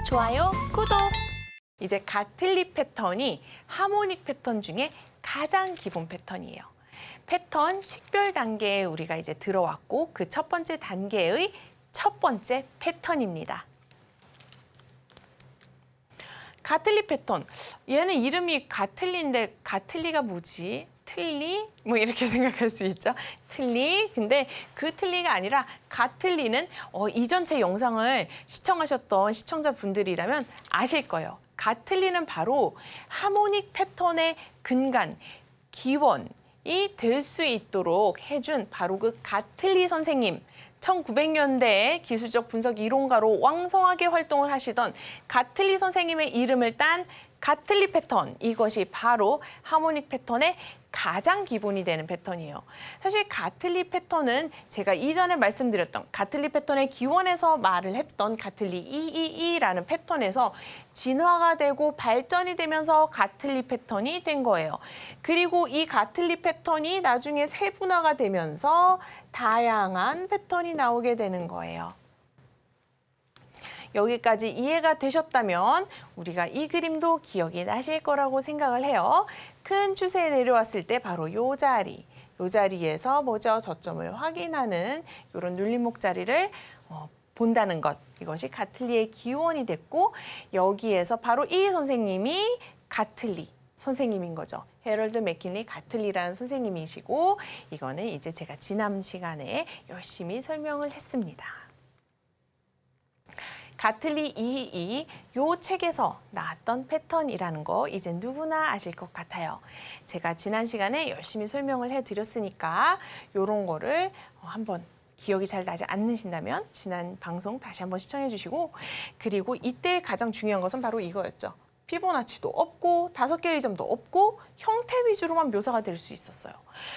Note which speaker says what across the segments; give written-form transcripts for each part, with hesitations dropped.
Speaker 1: 좋아요, 구독!
Speaker 2: 이제 가틀리 패턴이 하모닉 패턴 중에 가장 기본 패턴이에요. 패턴 식별 단계에 우리가 이제 들어왔고 그 첫 번째 단계의 첫 번째 패턴입니다. 가틀리 패턴. 얘는 이름이 가틀리인데 가틀리가 뭐지? 틀리? 뭐 이렇게 생각할 수 있죠. 틀리. 근데 그 틀리가 아니라 가틀리는 이전 제 영상을 시청하셨던 시청자분들이라면 아실 거예요. 가틀리는 바로 하모닉 패턴의 근간, 기원이 될 수 있도록 해준 바로 그 가틀리 선생님. 1900년대에 기술적 분석 이론가로 왕성하게 활동을 하시던 가틀리 선생님의 이름을 딴 가틀리 패턴, 이것이 바로 하모닉 패턴의 가장 기본이 되는 패턴이에요. 사실 가틀리 패턴은 제가 이전에 말씀드렸던 가틀리 패턴의 기원에서 말을 했던 가틀리 222라는 패턴에서 진화가 되고 발전이 되면서 가틀리 패턴이 된 거예요. 그리고 이 가틀리 패턴이 나중에 세분화가 되면서 다양한 패턴이 나오게 되는 거예요. 여기까지 이해가 되셨다면 우리가 이 그림도 기억이 나실 거라고 생각을 해요. 큰 추세에 내려왔을 때 바로 요 자리에서 뭐죠? 저점을 확인하는 이런 눌림목 자리를 본다는 것. 이것이 가틀리의 기원이 됐고 여기에서 바로 이 선생님이 가틀리 선생님인 거죠. 해럴드 맥킨리 가틀리라는 선생님이시고 이거는 이제 제가 지난 시간에 열심히 설명을 했습니다. 가틀리 222, 요 책에서 나왔던 패턴이라는 거 이제 누구나 아실 것 같아요. 제가 지난 시간에 열심히 설명을 해드렸으니까 이런 거를 한번 기억이 잘 나지 않으신다면 지난 방송 다시 한번 시청해 주시고 그리고 이때 가장 중요한 것은 바로 이거였죠. 피보나치도 없고 5개의 점도 없고 형태 위주로만 묘사가 될 수 있었어요.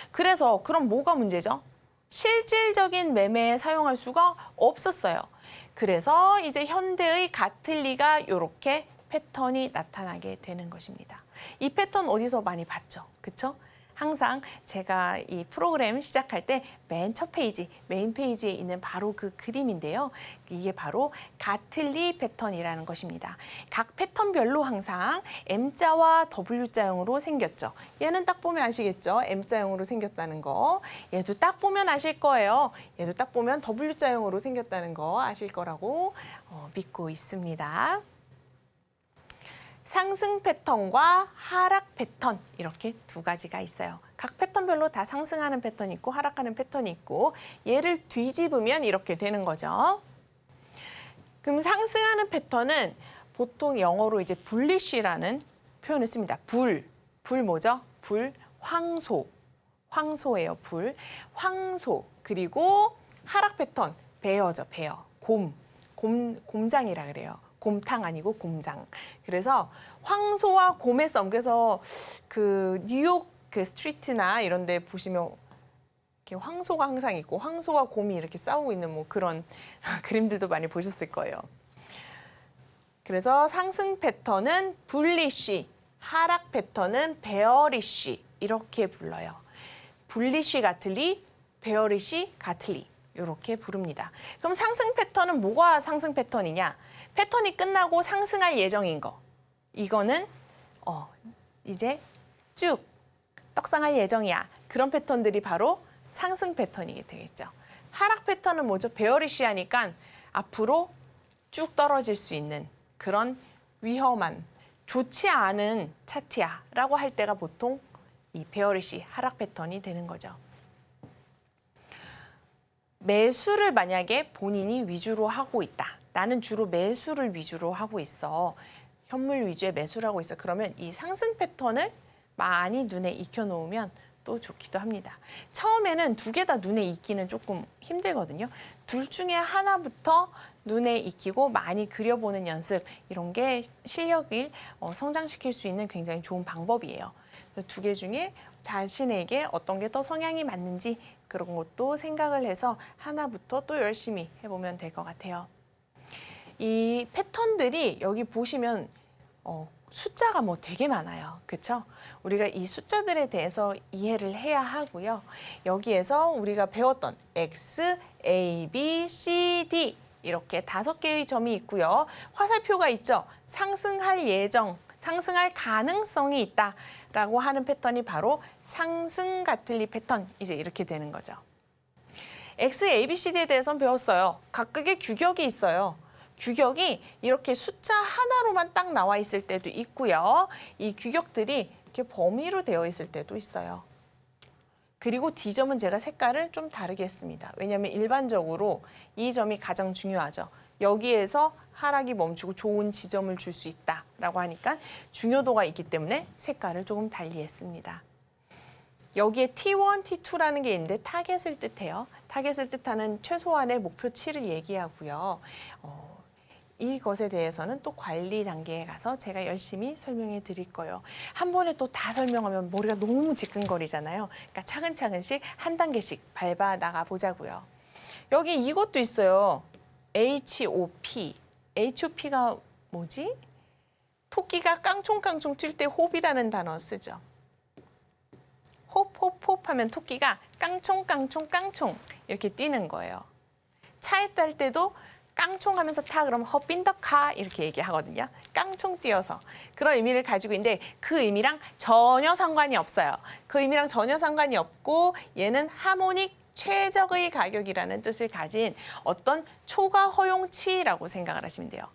Speaker 2: 그래서 그럼 뭐가 문제죠? 실질적인 매매에 사용할 수가 없었어요. 그래서 이제 현대의 가틀리가 이렇게 패턴이 나타나게 되는 것입니다. 이 패턴 어디서 많이 봤죠? 그쵸? 항상 제가 이 프로그램 시작할 때 맨 첫 페이지, 메인 페이지에 있는 바로 그 그림인데요. 이게 바로 가틀리 패턴이라는 것입니다. 각 패턴별로 항상 M자와 W자형으로 생겼죠. 얘는 딱 보면 아시겠죠? M자형으로 생겼다는 거. 얘도 딱 보면 아실 거예요. 얘도 딱 보면 W자형으로 생겼다는 거 아실 거라고 믿고 있습니다. 상승 패턴과 하락 패턴 이렇게 두 가지가 있어요. 각 패턴별로 다 상승하는 패턴이 있고 하락하는 패턴이 있고 얘를 뒤집으면 이렇게 되는 거죠. 그럼 상승하는 패턴은 보통 영어로 이제 bulish라는 표현을 씁니다. 불 뭐죠? 불, 황소. 황소예요, 불. 황소. 그리고 하락 패턴, 베어죠, 베어. 곰장이라 그래요. 곰탕 아니고 곰장. 그래서 황소와 곰의 싸움. 그래서 그 뉴욕 그 스트리트나 이런 데 보시면 이렇게 황소가 항상 있고 황소와 곰이 이렇게 싸우고 있는 뭐 그런 그림들도 많이 보셨을 거예요. 그래서 상승 패턴은 불리쉬, 하락 패턴은 베어리쉬 이렇게 불러요. 불리쉬 가틀리, 베어리쉬 가틀리. 이렇게 부릅니다. 그럼 상승 패턴은 뭐가 상승 패턴이냐? 패턴이 끝나고 상승할 예정인 거. 이거는 이제 쭉 떡상할 예정이야. 그런 패턴들이 바로 상승 패턴이 되겠죠. 하락 패턴은 뭐죠? 베어리쉬 하니까 앞으로 쭉 떨어질 수 있는 그런 위험한, 좋지 않은 차트야 라고 할 때가 보통 이 베어리쉬 하락 패턴이 되는 거죠. 매수를 만약에 본인이 위주로 하고 있다. 나는 주로 매수를 위주로 하고 있어. 현물 위주의 매수를 하고 있어. 그러면 이 상승 패턴을 많이 눈에 익혀놓으면 또 좋기도 합니다. 처음에는 두 개 다 눈에 익기는 조금 힘들거든요. 둘 중에 하나부터 눈에 익히고 많이 그려보는 연습, 이런 게 실력을 성장시킬 수 있는 굉장히 좋은 방법이에요. 두 개 중에 자신에게 어떤 게 더 성향이 맞는지 그런 것도 생각을 해서 하나부터 또 열심히 해보면 될 것 같아요. 이 패턴들이 여기 보시면 숫자가 뭐 되게 많아요. 그렇죠? 우리가 이 숫자들에 대해서 이해를 해야 하고요. 여기에서 우리가 배웠던 X, A, B, C, D 이렇게 5개의 점이 있고요. 화살표가 있죠. 상승할 예정, 상승할 가능성이 있다라고 하는 패턴이 바로 상승 가틀리 패턴, 이제 이렇게 되는 거죠. X, A, B, C, D에 대해서는 배웠어요. 각각의 규격이 있어요. 규격이 이렇게 숫자 하나로만 딱 나와 있을 때도 있고요. 이 규격들이 이렇게 범위로 되어 있을 때도 있어요. 그리고 D점은 제가 색깔을 좀 다르게 했습니다. 왜냐하면 일반적으로 이 점이 가장 중요하죠. 여기에서 하락이 멈추고 좋은 지점을 줄 수 있다라고 하니까 중요도가 있기 때문에 색깔을 조금 달리 했습니다. 여기에 T1, T2라는 게 있는데 타겟을 뜻해요. 타겟을 뜻하는 최소한의 목표치를 얘기하고요. 이것에 대해서는 또 관리 단계에 가서 제가 열심히 설명해 드릴 거예요. 한 번에 또 다 설명하면 머리가 너무 지끈거리잖아요. 그러니까 차근차근씩 한 단계씩 밟아 나가 보자고요. 여기 이것도 있어요. HOP. HOP가 뭐지? 토끼가 깡총깡총 튈 때 호비라는 단어 쓰죠. 홉홉홉 하면 토끼가 깡총깡총 이렇게 뛰는 거예요. 차에 탈 때도 깡총 하면서 타 그러면 헛빈더카 이렇게 얘기하거든요. 깡총 뛰어서 그런 의미를 가지고 있는데 그 의미랑 전혀 상관이 없어요. 그 의미랑 전혀 상관이 없고 얘는 하모닉 최적의 가격이라는 뜻을 가진 어떤 초과 허용치라고 생각을 하시면 돼요.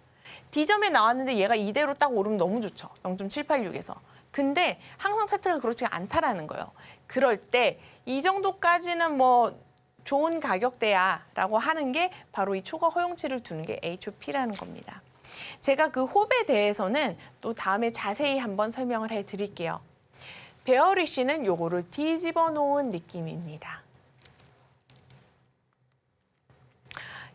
Speaker 2: D점에 나왔는데 얘가 이대로 딱 오르면 너무 좋죠. 0.786에서. 근데 항상 차트가 그렇지가 않다라는 거예요. 그럴 때 이 정도까지는 뭐 좋은 가격대야 라고 하는 게 바로 이 초과 허용치를 두는 게 HOP라는 겁니다. 제가 그 홉에 대해서는 또 다음에 자세히 한번 설명을 해드릴게요. 베어리쉬는 요거를 뒤집어 놓은 느낌입니다.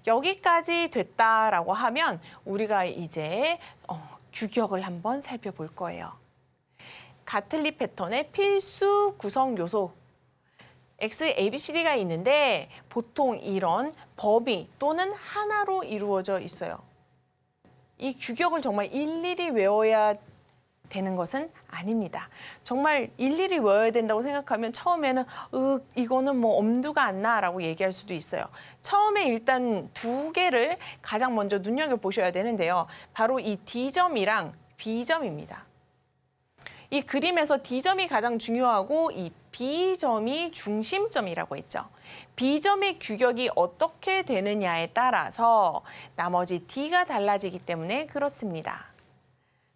Speaker 2: 여기까지 됐다라고 하면 우리가 이제 규격을 한번 살펴볼 거예요. 가틀리 패턴의 필수 구성 요소 X, A, B, C, D가 있는데 보통 이런 범위 또는 하나로 이루어져 있어요. 이 규격을 정말 일일이 외워야 되는 것은 아닙니다. 정말 일일이 외워야 된다고 생각하면 처음에는 이거는 뭐 엄두가 안 나라고 얘기할 수도 있어요. 처음에 일단 2개를 가장 먼저 눈여겨보셔야 되는데요. 바로 이 D점이랑 B점입니다. 이 그림에서 D점이 가장 중요하고 이 B점이 중심점이라고 했죠. B점의 규격이 어떻게 되느냐에 따라서 나머지 D가 달라지기 때문에 그렇습니다.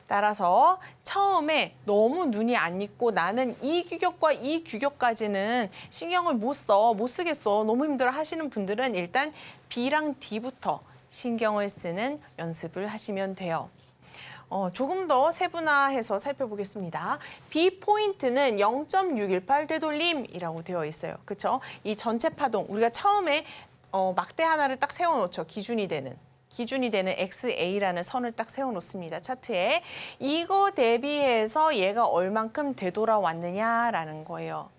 Speaker 2: 따라서 처음에 너무 눈이 안 익고 나는 이 규격과 이 규격까지는 신경을 못 쓰겠어, 너무 힘들어 하시는 분들은 일단 B랑 D부터 신경을 쓰는 연습을 하시면 돼요. 조금 더 세분화해서 살펴보겠습니다. B 포인트는 0.618 되돌림이라고 되어 있어요. 그렇죠? 이 전체 파동, 우리가 처음에 막대 하나를 딱 세워놓죠. 기준이 되는 XA라는 선을 딱 세워놓습니다. 차트에. 이거 대비해서 얘가 얼만큼 되돌아왔느냐라는 거예요.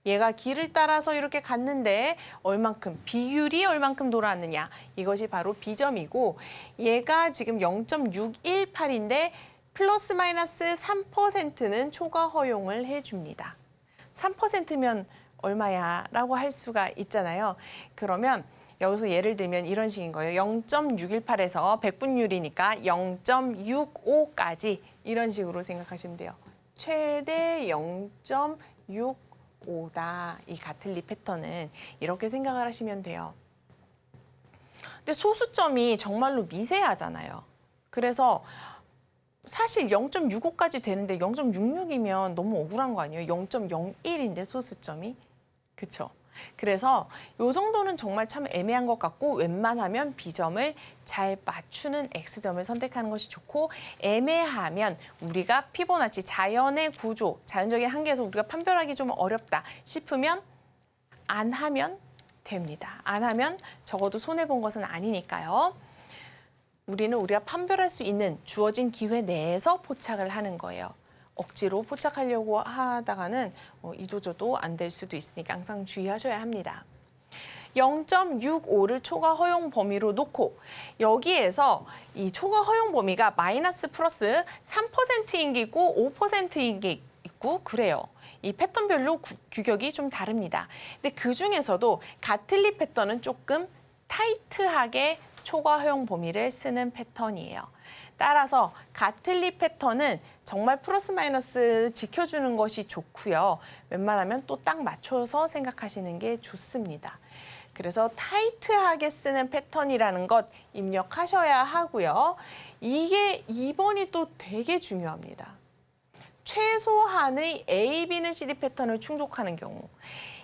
Speaker 2: 얘가 길을 따라서 이렇게 갔는데 얼만큼, 비율이 얼만큼 돌아왔느냐. 이것이 바로 B점이고 얘가 지금 0.618인데 플러스 마이너스 3%는 초과 허용을 해줍니다. 3%면 얼마야? 라고 할 수가 있잖아요. 그러면 여기서 예를 들면 이런 식인 거예요. 0.618에서 백분율이니까 0.65까지 이런 식으로 생각하시면 돼요. 최대 0.65다. 이 가틀리 패턴은 이렇게 생각을 하시면 돼요. 근데 소수점이 정말로 미세하잖아요. 그래서 사실 0.65까지 되는데 0.66이면 너무 억울한 거 아니에요? 0.01인데 소수점이. 그렇죠? 그래서 이 정도는 정말 참 애매한 것 같고 웬만하면 B점을 잘 맞추는 X점을 선택하는 것이 좋고 애매하면 우리가 피보나치 자연의 구조, 자연적인 한계에서 우리가 판별하기 좀 어렵다 싶으면 안 하면 됩니다. 안 하면 적어도 손해본 것은 아니니까요. 우리는 우리가 판별할 수 있는 주어진 기회 내에서 포착을 하는 거예요. 억지로 포착하려고 하다가는 이도저도 안 될 수도 있으니까 항상 주의하셔야 합니다. 0.65를 초과 허용 범위로 놓고 여기에서 이 초과 허용 범위가 마이너스 플러스 3%인 게 있고 5%인 게 있고 그래요. 이 패턴별로 규격이 좀 다릅니다. 근데 그 중에서도 가틀리 패턴은 조금 타이트하게 초과 허용 범위를 쓰는 패턴이에요. 따라서 가틀리 패턴은 정말 플러스 마이너스 지켜주는 것이 좋고요. 웬만하면 또 딱 맞춰서 생각하시는 게 좋습니다. 그래서 타이트하게 쓰는 패턴이라는 것 입력하셔야 하고요. 이게 2번이 또 되게 중요합니다. 최소한의 A, B는 CD 패턴을 충족하는 경우.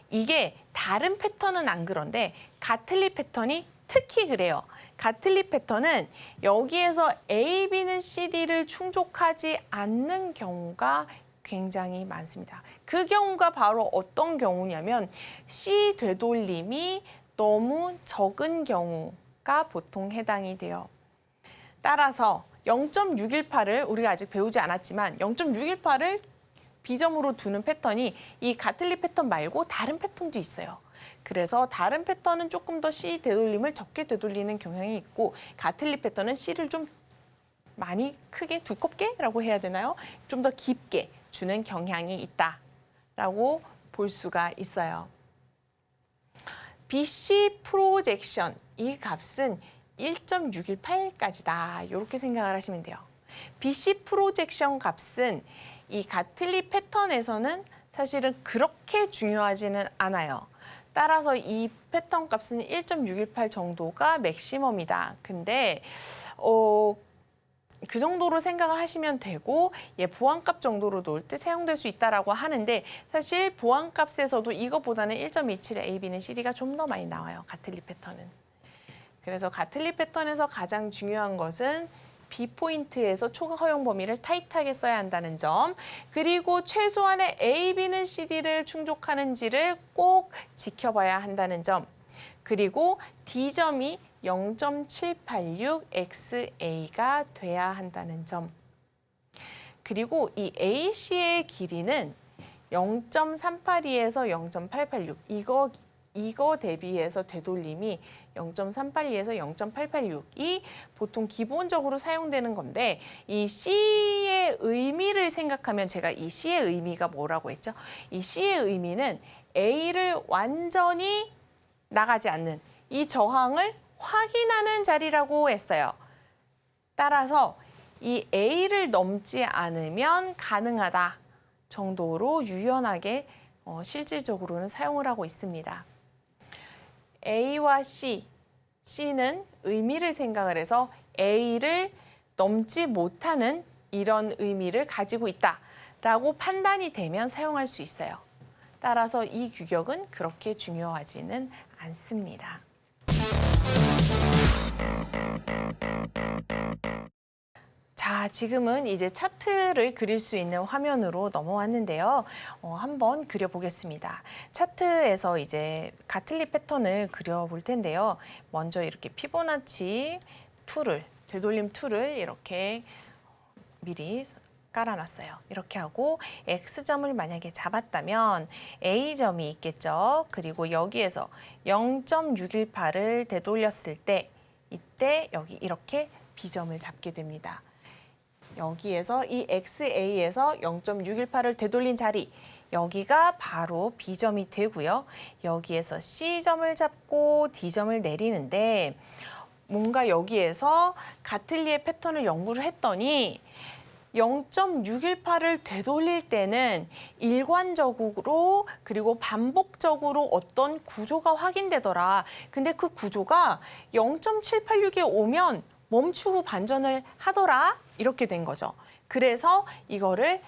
Speaker 2: 이게 다른 패턴은 안 그런데 가틀리 패턴이 특히 그래요. 가틀리 패턴은 여기에서 A, B는 CD를 충족하지 않는 경우가 굉장히 많습니다. 그 경우가 바로 어떤 경우냐면 C 되돌림이 너무 적은 경우가 보통 해당이 돼요. 따라서 0.618을 우리가 아직 배우지 않았지만 0.618을 B점으로 두는 패턴이 이 가틀리 패턴 말고 다른 패턴도 있어요. 그래서 다른 패턴은 조금 더 C 되돌림을 적게 되돌리는 경향이 있고 가틀리 패턴은 C를 좀 많이 크게 두껍게라고 해야 되나요? 좀 더 깊게 주는 경향이 있다라고 볼 수가 있어요. BC 프로젝션 이 값은 1.618까지다. 이렇게 생각을 하시면 돼요. BC 프로젝션 값은 이 가틀리 패턴에서는 사실은 그렇게 중요하지는 않아요. 따라서 이 패턴 값은 1.618 정도가 맥시멈이다. 근데 그 정도로 생각을 하시면 되고 보안값 정도로 놓을 때 사용될 수 있다라고 하는데 사실 보안값에서도 이거보다는 1.27의 A, B는 CD가 좀 더 많이 나와요. 가틀리 패턴은. 그래서 가틀리 패턴에서 가장 중요한 것은 B포인트에서 초과 허용 범위를 타이트하게 써야 한다는 점, 그리고 최소한의 A, B는 CD를 충족하는지를 꼭 지켜봐야 한다는 점, 그리고 D점이 0.786XA가 돼야 한다는 점, 그리고 이 AC의 길이는 0.382에서 0.886, 이거 대비해서 되돌림이 0.382에서 0.886이 보통 기본적으로 사용되는 건데 이 C의 의미를 생각하면 제가 이 C의 의미가 뭐라고 했죠? 이 C의 의미는 A를 완전히 나가지 않는 이 저항을 확인하는 자리라고 했어요. 따라서 이 A를 넘지 않으면 가능하다 정도로 유연하게 실질적으로는 사용을 하고 있습니다. A와 C, C는 의미를 생각을 해서 A를 넘지 못하는 이런 의미를 가지고 있다라고 판단이 되면 사용할 수 있어요. 따라서 이 규격은 그렇게 중요하지는 않습니다. 자, 지금은 이제 차트를 그릴 수 있는 화면으로 넘어왔는데요. 한번 그려보겠습니다. 차트에서 이제 가틀리 패턴을 그려볼 텐데요. 먼저 이렇게 피보나치 툴을, 되돌림 툴을 이렇게 미리 깔아놨어요. 이렇게 하고 X점을 만약에 잡았다면 A점이 있겠죠. 그리고 여기에서 0.618을 되돌렸을 때 이때 여기 이렇게 B점을 잡게 됩니다. 여기에서 이 XA에서 0.618을 되돌린 자리, 여기가 바로 B점이 되고요. 여기에서 C점을 잡고 D점을 내리는데 뭔가 여기에서 가틀리의 패턴을 연구를 했더니 0.618을 되돌릴 때는 일관적으로 그리고 반복적으로 어떤 구조가 확인되더라. 근데 그 구조가 0.786에 오면 멈추고 반전을 하더라. 이렇게 된 거죠. 그래서 이거를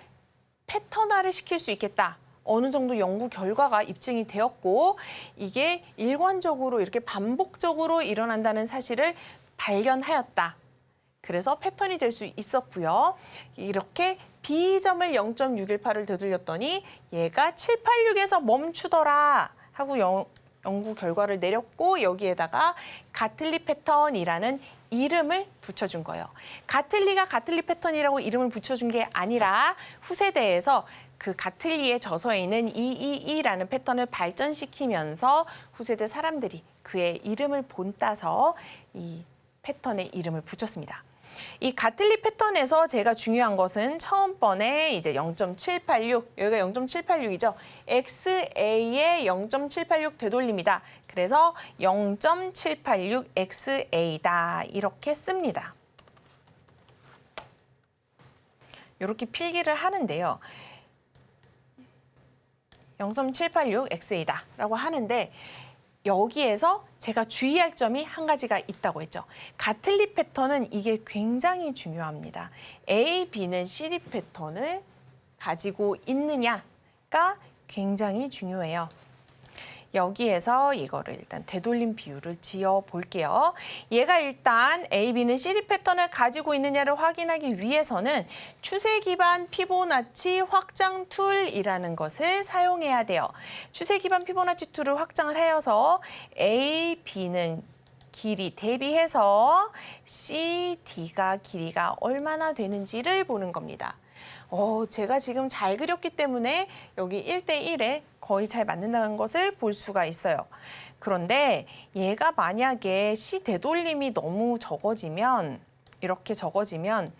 Speaker 2: 패턴화를 시킬 수 있겠다. 어느 정도 연구 결과가 입증이 되었고 이게 일관적으로 이렇게 반복적으로 일어난다는 사실을 발견하였다. 그래서 패턴이 될 수 있었고요. 이렇게 B점을 0.618을 되돌렸더니 얘가 786에서 멈추더라 하고 연구 결과를 내렸고 여기에다가 가틀리 패턴이라는 이름을 붙여준 거예요. 가틀리가 가틀리 패턴이라고 이름을 붙여준 게 아니라 후세대에서 그 가틀리의 저서에 있는 222라는 패턴을 발전시키면서 후세대 사람들이 그의 이름을 본따서 이 패턴의 이름을 붙였습니다. 이 가틀리 패턴에서 제가 중요한 것은 처음 번에 이제 0.786, 여기가 0.786이죠. XA의 0.786 되돌립니다. 그래서 0.786 XA다 이렇게 씁니다. 이렇게 필기를 하는데요. 0.786 XA다 라고 하는데 여기에서 제가 주의할 점이 한 가지가 있다고 했죠. 가틀리 패턴은 이게 굉장히 중요합니다. A, B는 CD 패턴을 가지고 있느냐가 굉장히 중요해요. 여기에서 이거를 일단 되돌림 비율을 지어 볼게요. 얘가 일단 A, B는 CD 패턴을 가지고 있느냐를 확인하기 위해서는 추세 기반 피보나치 확장 툴이라는 것을 사용해야 돼요. 추세 기반 피보나치 툴을 확장을 하여서 A, B는 길이 대비해서 C, D가 길이가 얼마나 되는지를 보는 겁니다. 제가 지금 잘 그렸기 때문에 여기 1대1에 거의 잘 맞는다는 것을 볼 수가 있어요. 그런데 얘가 만약에 C 되돌림이 너무 적어지면, 이렇게 적어지면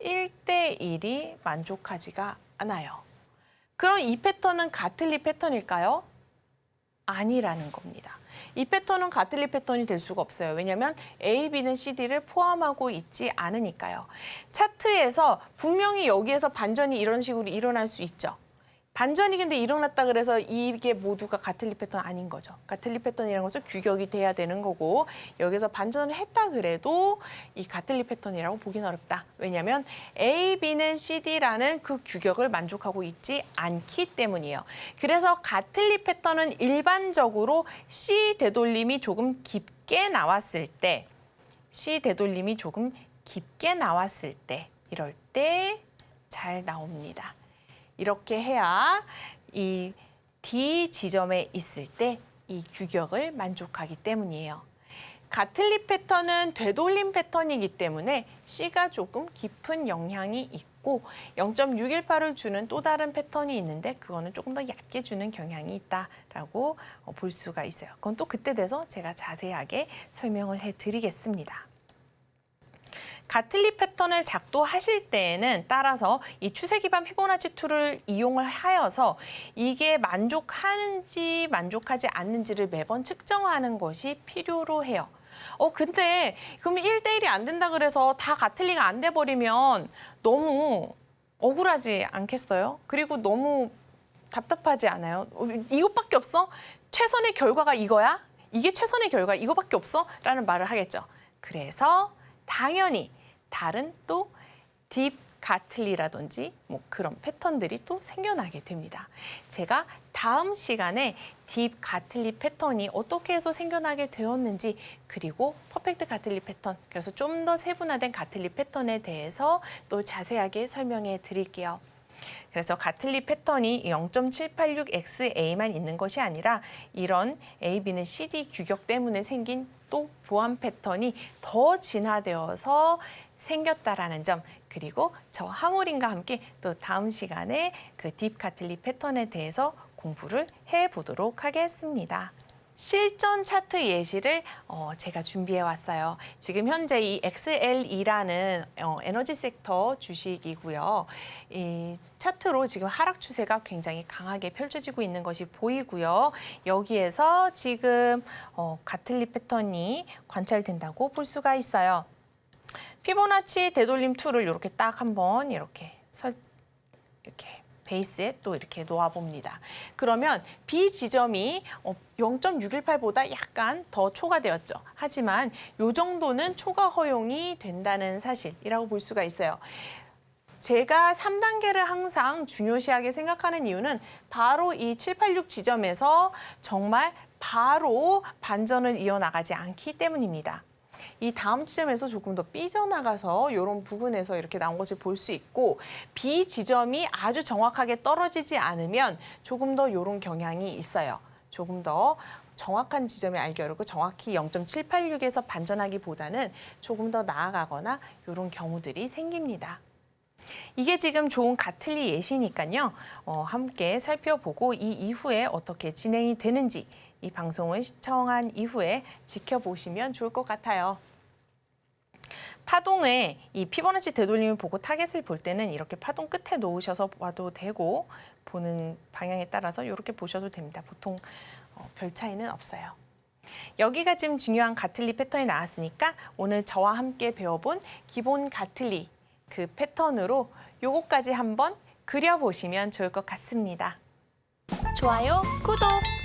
Speaker 2: 1대1이 만족하지가 않아요. 그럼 이 패턴은 가틀리 패턴일까요? 아니라는 겁니다. 이 패턴은 가틀리 패턴이 될 수가 없어요. 왜냐하면 A, B는 CD를 포함하고 있지 않으니까요. 차트에서 분명히 여기에서 반전이 이런 식으로 일어날 수 있죠. 반전이 근데 일어났다 그래서 이게 모두가 가틀리 패턴 아닌 거죠. 가틀리 패턴이라는 것은 규격이 돼야 되는 거고 여기서 반전을 했다 그래도 이 가틀리 패턴이라고 보기는 어렵다. 왜냐하면 A, B는 CD라는 그 규격을 만족하고 있지 않기 때문이에요. 그래서 가틀리 패턴은 일반적으로 C 되돌림이 조금 깊게 나왔을 때, C 되돌림이 조금 깊게 나왔을 때, 이럴 때 잘 나옵니다. 이렇게 해야 이 D 지점에 있을 때 이 규격을 만족하기 때문이에요. 가틀리 패턴은 되돌림 패턴이기 때문에 C가 조금 깊은 영향이 있고 0.618을 주는 또 다른 패턴이 있는데 그거는 조금 더 얕게 주는 경향이 있다라고 볼 수가 있어요. 그건 또 그때 돼서 제가 자세하게 설명을 해드리겠습니다. 가틀리 패턴을 작도하실 때에는 따라서 이 추세 기반 피보나치 툴을 이용을 하여서 이게 만족하는지 만족하지 않는지를 매번 측정하는 것이 필요로 해요. 근데 그럼 1대1이 안 된다 그래서 다 가틀리가 안 돼 버리면 너무 억울하지 않겠어요? 그리고 너무 답답하지 않아요? 이것밖에 없어? 최선의 결과가 이거야? 이게 최선의 결과 이거밖에 없어? 라는 말을 하겠죠. 그래서 당연히 다른 또 딥 가틀리라든지 뭐 그런 패턴들이 또 생겨나게 됩니다. 제가 다음 시간에 딥 가틀리 패턴이 어떻게 해서 생겨나게 되었는지 그리고 퍼펙트 가틀리 패턴, 그래서 좀 더 세분화된 가틀리 패턴에 대해서 또 자세하게 설명해 드릴게요. 그래서 가틀리 패턴이 0.786XA만 있는 것이 아니라 이런 A, B는 CD 규격 때문에 생긴 또 보완 패턴이 더 진화되어서 생겼다라는 점, 그리고 저 하모린과 함께 또 다음 시간에 그 딥 가틀리 패턴에 대해서 공부를 해보도록 하겠습니다. 실전 차트 예시를 제가 준비해 왔어요. 지금 현재 이 XLE라는 에너지 섹터 주식이고요. 이 차트로 지금 하락 추세가 굉장히 강하게 펼쳐지고 있는 것이 보이고요. 여기에서 지금 가틀리 패턴이 관찰된다고 볼 수가 있어요. 피보나치 되돌림 툴을 이렇게 딱 한번 이렇게 베이스에 또 이렇게 놓아봅니다. 그러면 B 지점이 0.618보다 약간 더 초과되었죠. 하지만 이 정도는 초과 허용이 된다는 사실이라고 볼 수가 있어요. 제가 3단계를 항상 중요시하게 생각하는 이유는 바로 이 786 지점에서 정말 바로 반전을 이어나가지 않기 때문입니다. 이 다음 지점에서 조금 더 삐져나가서 이런 부분에서 이렇게 나온 것을 볼 수 있고 B 지점이 아주 정확하게 떨어지지 않으면 조금 더 이런 경향이 있어요. 조금 더 정확한 지점을 알기 어렵고 정확히 0.786에서 반전하기보다는 조금 더 나아가거나 이런 경우들이 생깁니다. 이게 지금 좋은 가틀리 예시니까요. 함께 살펴보고 이 이후에 어떻게 진행이 되는지 이 방송을 시청한 이후에 지켜보시면 좋을 것 같아요. 파동에 이 피보나치 되돌림을 보고 타겟을 볼 때는 이렇게 파동 끝에 놓으셔서 봐도 되고 보는 방향에 따라서 이렇게 보셔도 됩니다. 보통 별 차이는 없어요. 여기가 지금 중요한 가틀리 패턴이 나왔으니까 오늘 저와 함께 배워본 기본 가틀리 그 패턴으로 요거까지 한번 그려보시면 좋을 것 같습니다.
Speaker 1: 좋아요, 구독!